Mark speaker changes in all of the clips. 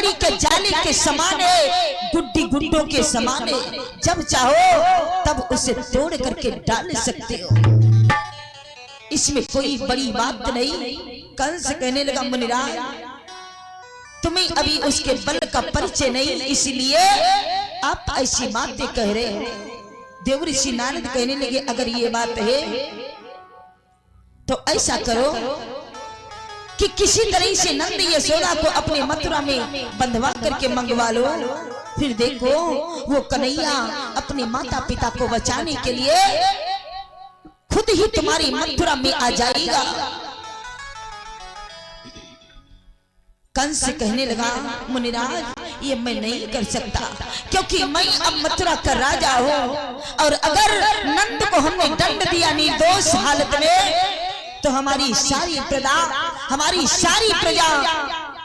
Speaker 1: मकड़ी के जाले के समान है, गुड्डी गुड्डों के समान है। जब चाहो तब उसे तोड़ करके डाल सकते हो, इसमें कोई बड़ी बात नहीं। कंस कहने लगा मुनिराज तुम्हें अभी उसके बल का परिचय नहीं, इसलिए आप ऐसी बातें कह रहे हो। देवऋषि नारद कहने लगे अगर ये बात है तो ऐसा करो कि किसी तरह से नंद यशोदा को अपने मथुरा में बंधवा करके मंगवा लो, फिर देखो वो कन्हैया अपने माता पिता को बचाने के लिए खुद ही तुम्हारी मथुरा में आ जाएगा। कंस कहने लगा मुनिराज ये मैं नहीं कर सकता, क्योंकि मैं अब मथुरा का राजा हूं, और अगर नंद को हमने दंड दिया निर्दोष हालत में तो हमारी सारी प्रजा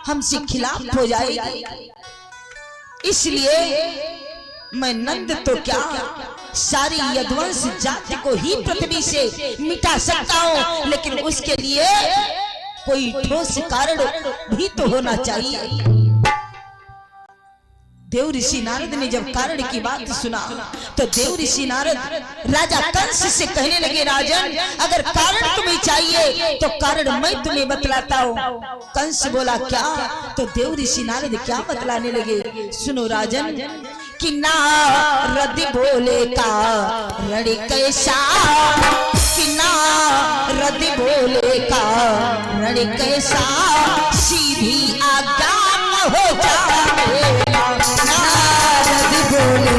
Speaker 1: हमसे खिलाफ हो जाएगी। इसलिए मैं नंद तो क्या सारी यदुवंश जाति को ही पृथ्वी से मिटा सकता हूं, लेकिन उसके लिए कोई ठोस कारण भी तो होना चाहिए। देवऋषि नारद ने जब कारण की बात सुना तो देवऋषि नारद राजा कंस से कहने लगे राजन अगर कारण तुम्हें चाहिए तो कारण मैं तुम्हें बतलाता हूँ। कंस बोला क्या? तो देवऋषि नारद क्या बतलाने लगे सुनो राजन कि नारद बोले का रण कैसा, कि नारद बोले का रण कैसा, सीधी आज्ञा हो जाए। नारद बोले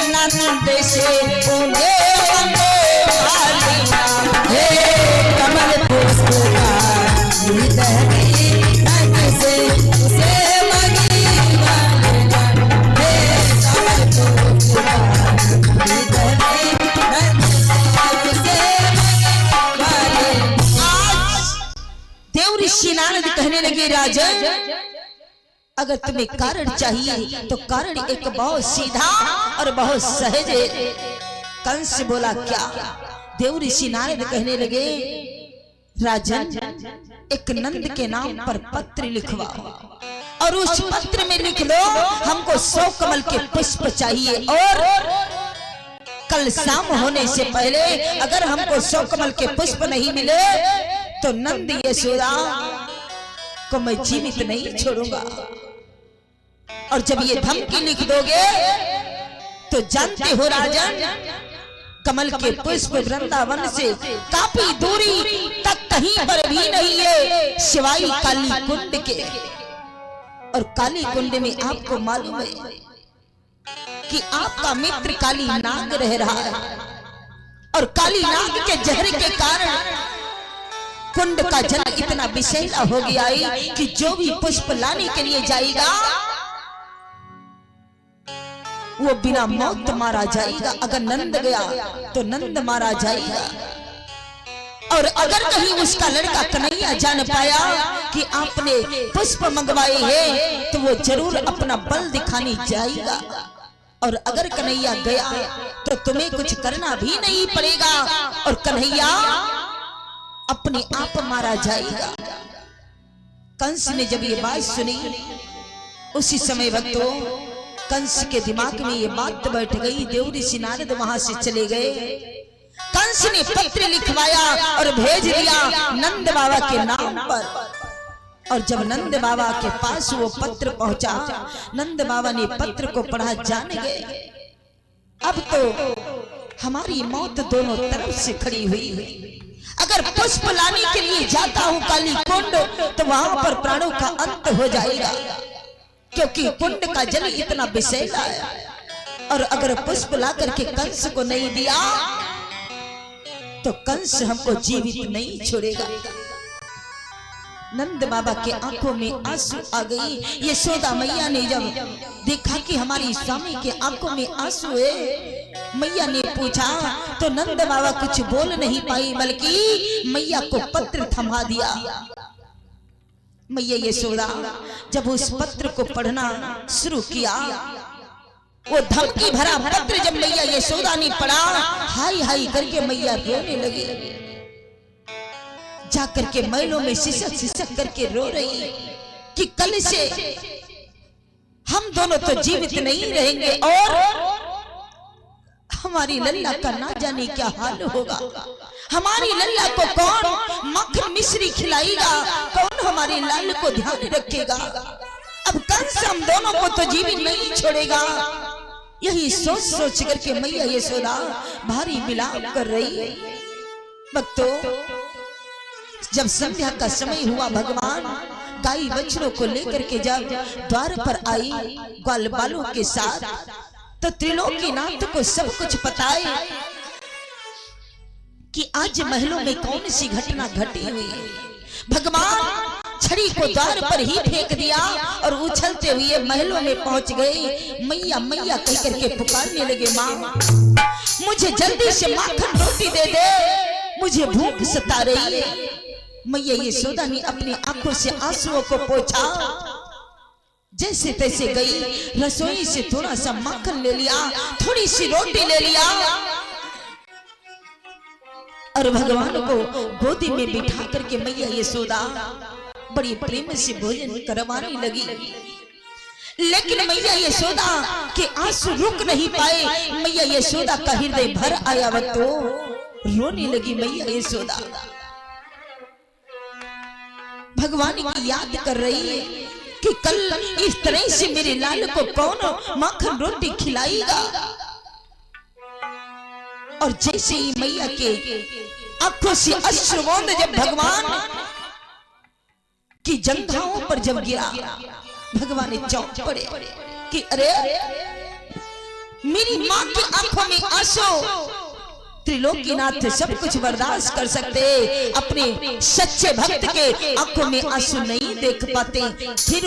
Speaker 1: नंद से उन्हें कमल पुष्प का नंद से उसे देवऋषि नारद कहने लगे राजा अगर तुम्हें कारण चाहिए तो कारण एक बहुत सीधा और बहुत सहज है। कंस बोला क्या? देवऋषि नारद कहने लगे राजन एक नंद के नाम पर पत्र लिखवाओ और उस पत्र में लिख लो हमको 100 कमल के पुष्प चाहिए, और कल शाम होने से पहले अगर हमको 100 कमल के पुष्प नहीं मिले तो नंद यशोदा को मैं जीवित नहीं छोड़ूंगा। और जब ये धमकी लिख दोगे तो जानते हो राजन कमल के पुष्प वृंदावन से काफी दूरी तक कहीं पर भी नहीं है सिवाय काली कुंड के। और काली कुंड में आपको मालूम है कि आपका मित्र काली नाग रह रहा है, और काली नाग के जहर के कारण कुंड का जल इतना विषैला हो गया है कि जो भी पुष्प लाने के लिए जाएगा वो बिना मौत मारा जाएगा। अगर नंद गया तो नंद मारा जाएगा, और अगर कहीं उसका लड़का कन्हैया जान पाया कि आपने पुष्प मंगवाए हैं तो वो जरूर अपना बल दिखाने जाएगा, और अगर कन्हैया गया तो तुम्हें कुछ करना भी नहीं पड़ेगा और कन्हैया अपने आप मारा जाएगा। कंस ने जब ये बात सुनी उसी समय भक्तों कंस के दिमाग में ये बात बैठ गई। देवऋषि नारद वहां से चले गए। कंस ने पत्र लिखवाया और भेज दिया नंद बाबा के नाम पर, और जब नंद बाबा के पास वो पत्र पहुंचा नंद बाबा ने पत्र को पढ़ा, जान गए अब तो हमारी मौत दोनों तरफ से खड़ी हुई। अगर पुष्प लाने के लिए जाता हूं काली कुंड तो वहां पर प्राणों का अंत हो जाएगा, क्योंकि कुंड का जल इतना विषैला है। और अगर पुष्प ला करके कंस को नहीं दिया तो कंस हमको जीवित नहीं छोड़ेगा। नंद बाबा के आंखों में आंसू आ गई। यशोदा मैया ने जब देखा कि हमारी स्वामी के आंखों में आंसू है, मैया ने पूछा तो नंद बाबा कुछ बोल नहीं पाई, बल्कि मैया को पत्र थमा दिया। मैया यशोदा जब उस पत्र को पढ़ना शुरू किया, वो धमकी भरा पत्र जब मैया यशोदा ने पढ़ा, हाय हाय करके मैया रोने लगी। जाकर के महलों में सिसक सिसक करके रो रही कि कल से हम दोनों तो जीवित नहीं रहेंगे और हमारी लल्ला का ना जाने क्या हाल होगा। हमारी लल्ला को कौन मक्खन मिश्री खिलाएगा, कौन हमारे लाल को ध्यान रखेगा। अब कंस हम दोनों को तो जीवित नहीं छोड़ेगा। यही सोच सोच करके मैया यशोदा भारी विलाप कर रही है। भक्तों, जब संध्या का समय हुआ, भगवान गाय बछड़ों को लेकर के जब द्वार पर आई ग्वाल बालों के साथ, तो त्रिलोकीनाथ को सब कुछ पता है कि आज महलों में कौन सी घटना घटी हुई है। भगवान छड़ी को द्वार पर ही फेंक दिया और उछलते हुए महलों में पहुंच गए। मैया मैया कह करके पुकारने लगे, माँ मुझे जल्दी से माखन रोटी दे दे, मुझे भूख सता रही है। मैया यशोदा ने अपनी आंखों से आंसुओं को पोंछा, जैसे तैसे गई रसोई से थोड़ा सा माखन ले लिया, थोड़ी सी रोटी ले लिया और भगवान को गोदी में बिठा करके मैया यशोदा बड़ी प्रेम से भोजन करवाने लगी। लेकिन मैया यशोदा के आंसू रुक नहीं पाए। मैया यशोदा का हृदय भर आया, वह तो रोने लगी। मैया यशोदा भगवान की याद कर रही है कि कल इस तरह से मेरे लाल को कौन माखन रोटी खिलाएगा। और जैसे ही मैया के आंखों से अश्रुबूंद जब भगवान की जंघाओं पर जब गिरा, भगवान चौंक पड़े कि अरे मेरी मां की आंखों में आंसू। त्रिलोकीनाथ सब कुछ बर्दाश्त कर सकते, अपने सच्चे भक्त के आंखों में आंसू नहीं देख पाते। फिर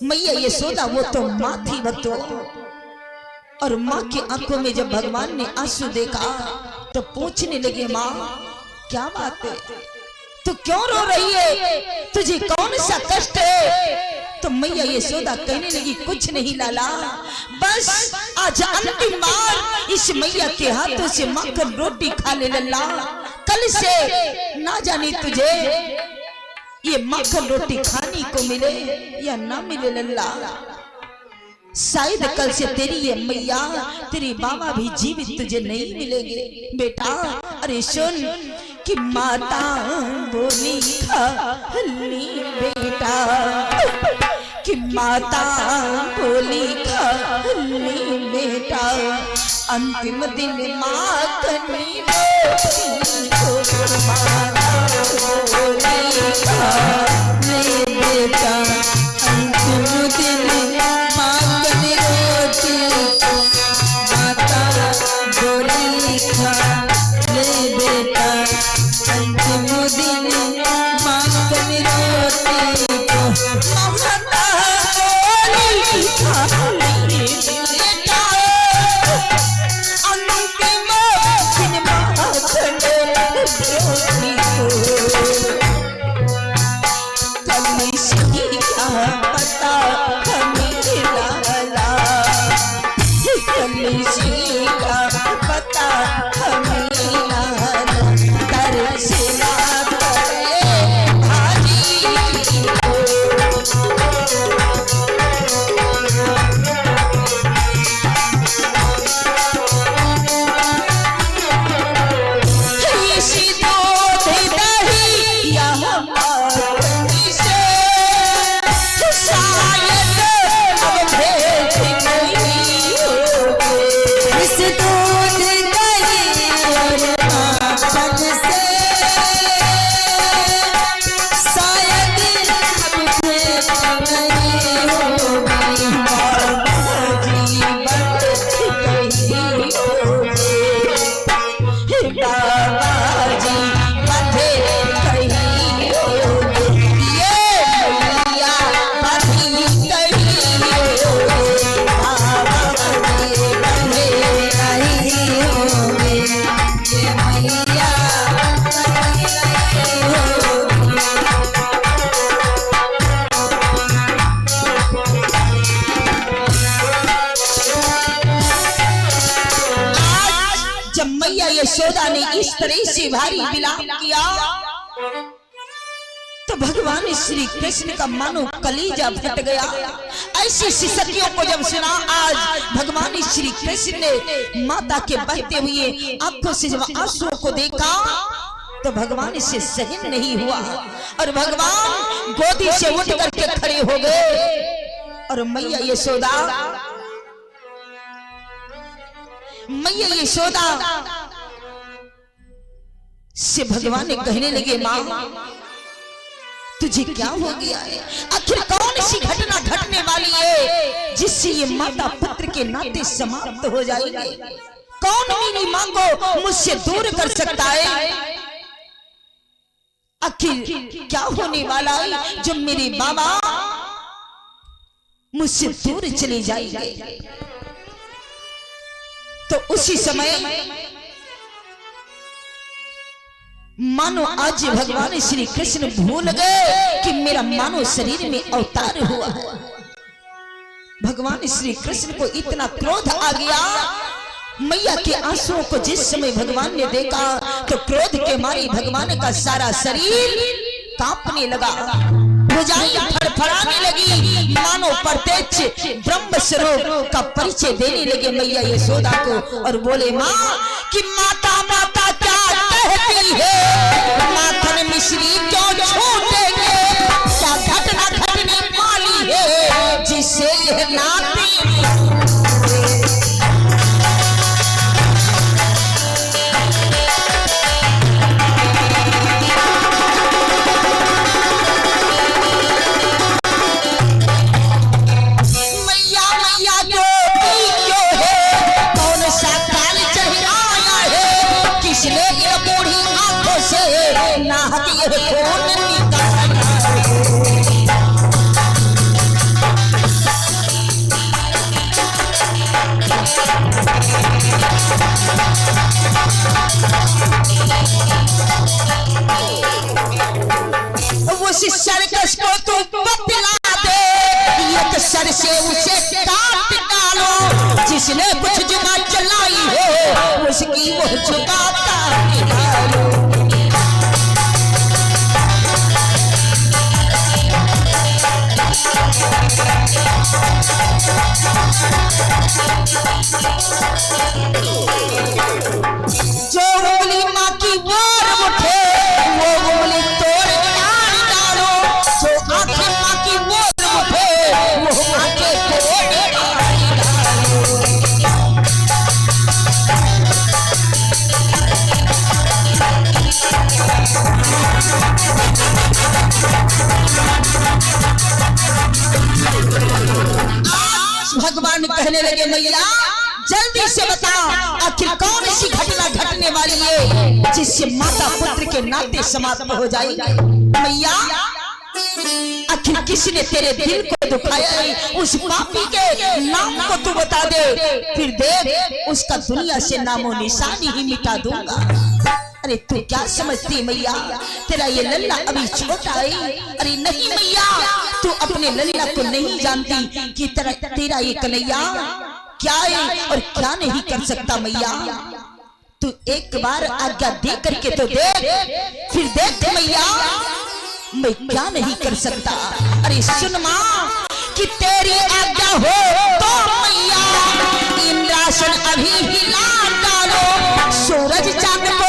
Speaker 1: मैया यशोदा वो तो मां थी भक्तों, और मां की आंखों में जब भगवान ने आंसू देखा तो पूछने लगे, मां क्या बात है, तू क्यों रो रही है, तुझे कौन सा कष्ट है। तो मैया यशोदा कहने लगी, कुछ नहीं लाला, बस आज अंतिम बार इस मैया के हाथों से माखन रोटी खा ले लल्ला। कल से ना जाने तुझे ये माखन रोटी खाने को मिले या ना मिले लल्ला। शायद कल से तेरी ये मैया, तेरे बाबा भी जीवित तुझे नहीं मिलेंगे बेटा। अरे सुन कि माता बोली खाली बेटा, कि माता बोली खाली बेटा, अंतिम दिन माखनी बेटा, अंतिम दिन माखनी रोटी माता बोली खाली बेटा, अंतिम दिन माखनी रोटी यशोदा ने इस तरह से भारी विलाप किया तो भगवान श्री कृष्ण का मानो कलीजा फट गया। ऐसी सिसकियों को जब सुना, आज भगवान श्री कृष्ण ने माता के बहते हुए आंखों से जब आंसुओं को देखा तो भगवान से सहन नहीं हुआ और भगवान गोदी से उठ करके खड़े हो गए और मैया यशोदा से भगवान ने कहने लगे, मां तुझे क्या हो गया है? आखिर कौन सी घटना घटने वाली है जिससे ये माता पुत्र के नाते समाप्त हो जाएंगे? कौन मेरी मां को मुझसे दूर कर सकता है? आखिर क्या होने वाला है जो मेरे बाबा मुझसे दूर चले जाएंगे? तो उसी समय मानो आज भगवान श्री कृष्ण भूल गए कि मेरा मानो शरीर में अवतार हुआ। भगवान श्री कृष्ण को इतना क्रोध आ गया। मैया के आंसुओं को जिस समय भगवान ने देखा तो क्रोध के मारे भगवान का सारा शरीर कांपने लगा, भुजाएं फड़फड़ाने लगी, मानो प्रत्यक्ष ब्रह्म स्वरूप का परिचय देने लगे मैया यशोदा को और बोले, माँ कि माता माता क्या कहती है? माखन मिश्री क्यों छूटेंगे? क्या घटना घटने वाली है जिससे यह नाती सर्कस को तू बतला दे, एक सर से उसे काट डालो, जिसने कुछ जुबा चलाई हो उसकी वो जुबा काट डालो। जो उंगली माँ की ओर उठे वो उंगली तोड़ डालो, जो आंखें माँ की ओर उठे वो आंखें तोड़ भगवान कहने लगे, मैया जल्दी से बताओ आखिर कौन सी घटना घटने वाली है जिससे माता पुत्र के नाते समाप्त हो जाएंगे? मैया आखिर किसने तेरे दिल को दुखाया है? उस पापी के नाम को तू बता दे, फिर देख उसका दुनिया से नामो निशान ही मिटा दूंगा। अरे तू क्या समझती मैया, तेरा ये लल्ला अभी छोटा है। अरे नहीं मैया, तू अपने लल्ला को नहीं जानती कि तेरा ये कन्हैया क्या है और क्या नहीं कर सकता। मैया तू एक बार आज्ञा दे करके तो देख, फिर देख मैया मैं क्या नहीं कर सकता। अरे सुन माँ कि तेरी आज्ञा हो तो मैया इंद्रासन अभी हिला डालो, सूरज चांद को